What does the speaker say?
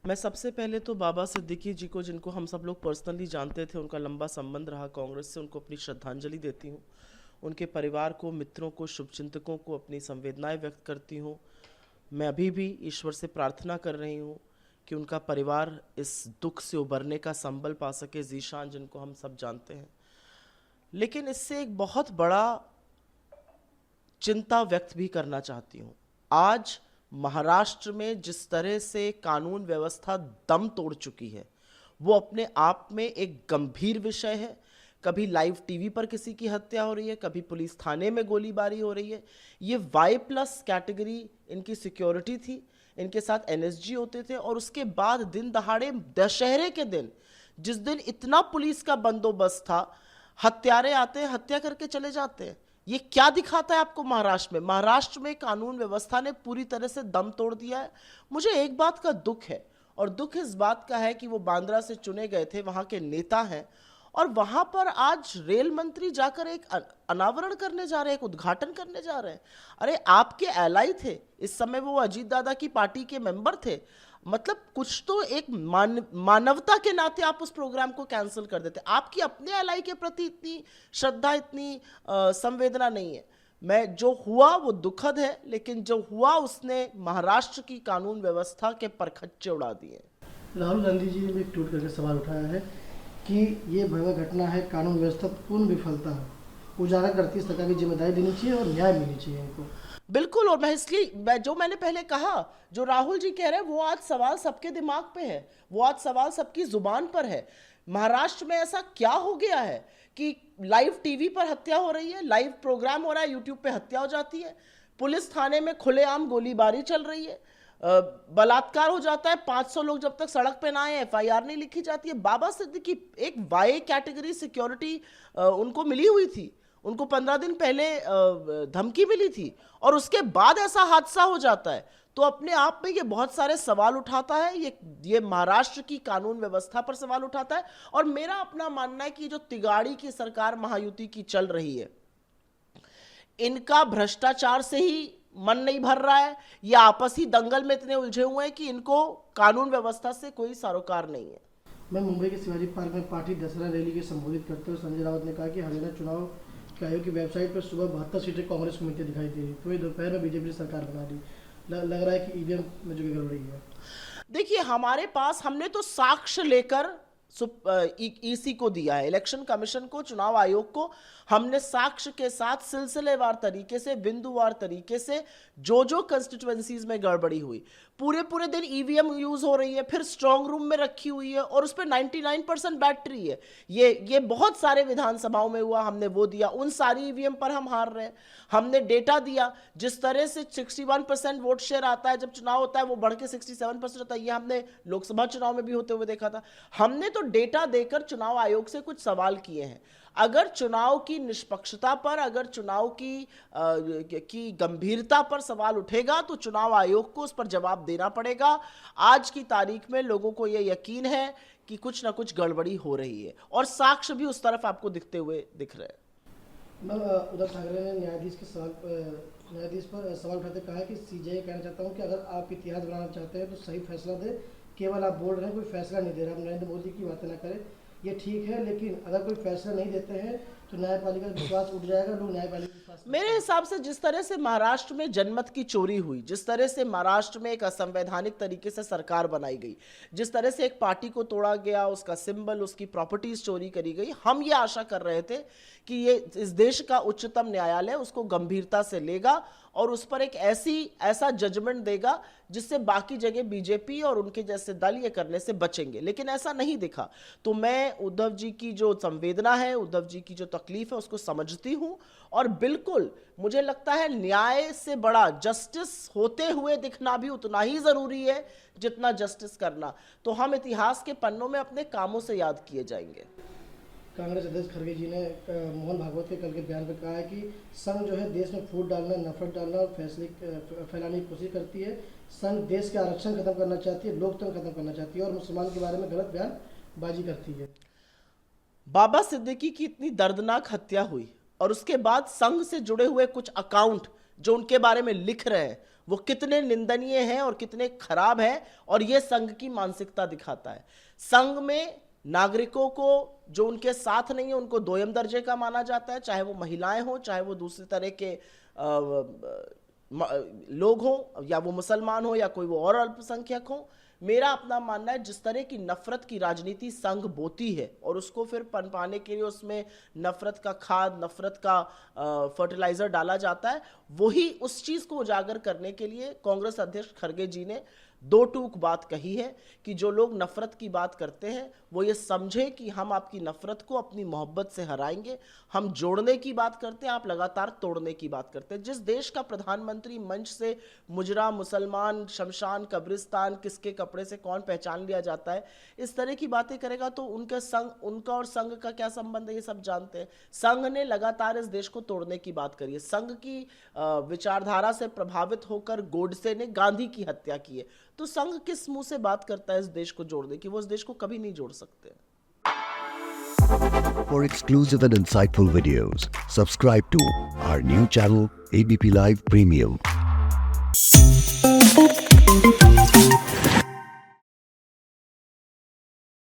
मैं सबसे पहले तो बाबा सिद्दीकी जी को, जिनको हम सब लोग पर्सनली जानते थे, उनका लंबा संबंध रहा कांग्रेस से, उनको अपनी श्रद्धांजलि देती हूँ। उनके परिवार को, मित्रों को, शुभचिंतकों को अपनी संवेदनाएं व्यक्त करती हूँ। मैं अभी भी ईश्वर से प्रार्थना कर रही हूँ कि उनका परिवार इस दुख से उबरने का संबल पा सके, जीशान जिनको हम सब जानते हैं। लेकिन इससे एक बहुत बड़ा चिंता व्यक्त भी करना चाहती हूँ। आज महाराष्ट्र में जिस तरह से कानून व्यवस्था दम तोड़ चुकी है, वो अपने आप में एक गंभीर विषय है। कभी लाइव टीवी पर किसी की हत्या हो रही है, कभी पुलिस थाने में गोलीबारी हो रही है। ये Y+ कैटेगरी इनकी सिक्योरिटी थी, इनके साथ NSG होते थे, और उसके बाद दिन दहाड़े दशहरे के दिन, जिस दिन इतना पुलिस का बंदोबस्त था, हत्यारे आते हैं, हत्या करके चले जाते हैं। ये क्या दिखाता है आपको महाराष्ट्र में? महाराष्ट्र में कानून व्यवस्था ने पूरी तरह से दम तोड़ दिया है। मुझे एक बात का दुख है, और दुख इस बात का है कि वो बांद्रा से चुने गए थे, वहां के नेता हैं, और वहां पर आज रेल मंत्री जाकर एक अनावरण करने जा रहे हैं, एक उद्घाटन करने जा रहे हैं। अरे आपके एलाई थे, इस समय वो अजीत दादा की पार्टी के मेंबर थे। मतलब कुछ तो एक मानवता के नाते आप उस प्रोग्राम को कैंसिल कर देते। आपकी अपने एलाई के प्रति इतनी श्रद्धा, इतनी संवेदना नहीं है। मैं जो हुआ वो दुखद है, लेकिन जो हुआ उसने महाराष्ट्र की कानून व्यवस्था के परखच्चे उड़ा दिए। राहुल गांधी जी ने एक ट्वीट करके सवाल उठाया है कि ये भयावह घटना है, कानून व्यवस्था पूर्ण विफलता है, उजागर करती सरकार की जिम्मेदारी लेनी चाहिए और न्याय मिलनी चाहिए इनको। बिल्कुल, और मैं इसलिए जो मैंने पहले कहा, जो राहुल जी कह रहे हैं, वो आज सवाल सबके दिमाग पे है, वो आज सवाल सबकी जुबान पर है। महाराष्ट्र में ऐसा क्या हो गया है कि लाइव टीवी पर हत्या हो रही है, लाइव प्रोग्राम हो रहा है, यूट्यूब पे हत्या हो जाती है, पुलिस थाने में खुलेआम गोलीबारी चल रही है, बलात्कार हो जाता है, 500 लोग जब तक सड़क पे ना आए FIR नहीं लिखी जाती है। बाबा सिद्दीकी एक Y कैटेगरी सिक्योरिटी उनको मिली हुई थी, उनको 15 दिन पहले धमकी मिली थी, और उसके बाद ऐसा हादसा हो जाता है। तो अपने आप में ये बहुत सारे सवाल उठाता है, ये महाराष्ट्र की कानून व्यवस्था पर सवाल उठाता है। और मेरा अपना मानना है कि जो तिगाड़ी की सरकार महायुति की चल रही है, इनका भ्रष्टाचार से ही मन नहीं भर रहा है, ये आपसी दंगल में इतने उलझे हुए हैं कि इनको कानून व्यवस्था से कोई सरोकार नहीं है। मैं मुंबई के शिवाजी पार्क में पार्टी दशहरा रैली के संबोधित करते हुए संजय राउत ने कहा कि हरियाणा चुनाव आयोग की वेबसाइट पर सुबह 72 सीटें कांग्रेस को मिलती दिखाई दे रही, तो ये दोपहर में बीजेपी सरकार बना दी। लग रहा है कि EVM में जो गड़बड़ी है। देखिए, हमारे पास, हमने तो साक्ष्य लेकर EC को दिया है, इलेक्शन कमीशन को, चुनाव आयोग को। हमने साक्ष्य के साथ सिलसिलेवार तरीके से, बिंदुवार तरीके से, जो कंस्टिट्यूएंसीज में गड़बड़ी हुई, पूरे दिन EVM यूज हो रही है, फिर स्ट्रांग रूम में रखी हुई है, और उस पर 99% बैटरी है। ये बहुत सारे विधानसभाओं में हुआ, हमने वो दिया। उन सारी EVM पर हम हार रहे हैं। हमने डेटा दिया, जिस तरह से 61% वोट शेयर आता है जब चुनाव होता है, वो बढ़ के 67% होता है। ये हमने लोकसभा चुनाव में भी होते हुए देखा था। हमने तो डेटा देकर चुनाव आयोग से कुछ सवाल किए हैं। अगर चुनाव की निष्पक्षता पर, अगर चुनाव की गंभीरता पर सवाल उठेगा, तो चुनाव आयोग को उस पर जवाब देना पड़ेगा। आज की तारीख में लोगों को यह यकीन है कि कुछ ना कुछ गड़बड़ी हो रही है, और साक्ष्य भी उस तरफ आपको दिखते हुए दिख रहे हैं। उद्धव ठाकरे ने न्यायाधीश पर सवाल उठाते कहा कि CJI कहना चाहता हूँ कि अगर आप इतिहास बनाना चाहते हैं तो सही फैसला दे, केवल आप बोल रहे हैं, कोई फैसला नहीं दे रहे। आप नरेंद्र मोदी की बातें ना करें, ये ठीक है, लेकिन अगर कोई फैसला नहीं देते हैं तो न्यायपालिका का विश्वास उठ जाएगा, लोग न्यायपालिका विश्वास। मेरे हिसाब से जिस तरह से महाराष्ट्र में जनमत की चोरी हुई, जिस तरह से महाराष्ट्र में एक असंवैधानिक तरीके से सरकार बनाई गई, जिस तरह से एक पार्टी को तोड़ा गया, उसका सिंबल, उसकी प्रॉपर्टीज चोरी करी गई, हम ये आशा कर रहे थे कि ये इस देश का उच्चतम न्यायालय उसको गंभीरता से लेगा और उस पर एक ऐसा जजमेंट देगा जिससे बाकी जगह बीजेपी और उनके जैसे दल ये करने से बचेंगे। लेकिन ऐसा नहीं दिखा। तो मैं उद्धव जी की जो संवेदना है, उद्धव जी की जो तकलीफ है, उसको समझती हूं। और बिल्कुल मुझे लगता है न्याय से बड़ा जस्टिस होते हुए दिखना भी उतना ही जरूरी है जितना जस्टिस करना। तो हम इतिहास के पन्नों में अपने कामों से याद किए जाएंगे। कांग्रेस अध्यक्ष खड़गे जी ने मोहन भागवत के कल के बयान पर कहा है कि संघ जो है देश में फूट डालना, नफरत डालना और फैलाने की कोशिश करती है। संघ देश के आरक्षण खत्म करना चाहती है, लोकतंत्र खत्म करना चाहती है और मुसलमान के बारे में गलत बयानबाजी करती है। बाबा सिद्दीकी की इतनी दर्दनाक हत्या हुई और उसके बाद संघ से जुड़े हुए कुछ अकाउंट जो उनके बारे में लिख रहे हैं, वो कितने निंदनीय हैं और कितने खराब हैं, और ये संघ की मानसिकता दिखाता है। संघ में नागरिकों को जो उनके साथ नहीं है उनको दोयम दर्जे का माना जाता है, चाहे वो महिलाएं हों, चाहे वो दूसरे तरह के लोग हों, या वो मुसलमान हो या कोई वो और अल्पसंख्यक हो। मेरा अपना मानना है जिस तरह की नफरत की राजनीति संघ बोती है और उसको फिर पनपाने के लिए उसमें नफरत का खाद, नफरत का फर्टिलाइजर डाला जाता है, वही उस चीज को उजागर करने के लिए कांग्रेस अध्यक्ष खड़गे जी ने दो टूक बात कही है कि जो लोग नफरत की बात करते हैं वो ये समझे कि हम आपकी नफरत को अपनी मोहब्बत से हराएंगे। हम जोड़ने की बात करते हैं, आप लगातार तोड़ने की बात करते हैं। जिस देश का प्रधानमंत्री मंच से मुजरा, मुसलमान, शमशान, कब्रिस्तान, किसके कपड़े से कौन पहचान लिया जाता है, इस तरह की बातें करेगा तो उनका और संघ का क्या संबंध है, ये सब जानते हैं। संघ ने लगातार इस देश को तोड़ने की बात करी है। संघ की विचारधारा से प्रभावित होकर गोडसे ने गांधी की हत्या की है, तो संघ किस मुंह से बात करता है इस देश को जोड़ने की? वो इस देश को कभी नहीं जोड़ सकते। For exclusive and insightful videos, subscribe to our new channel ABP Live Premium.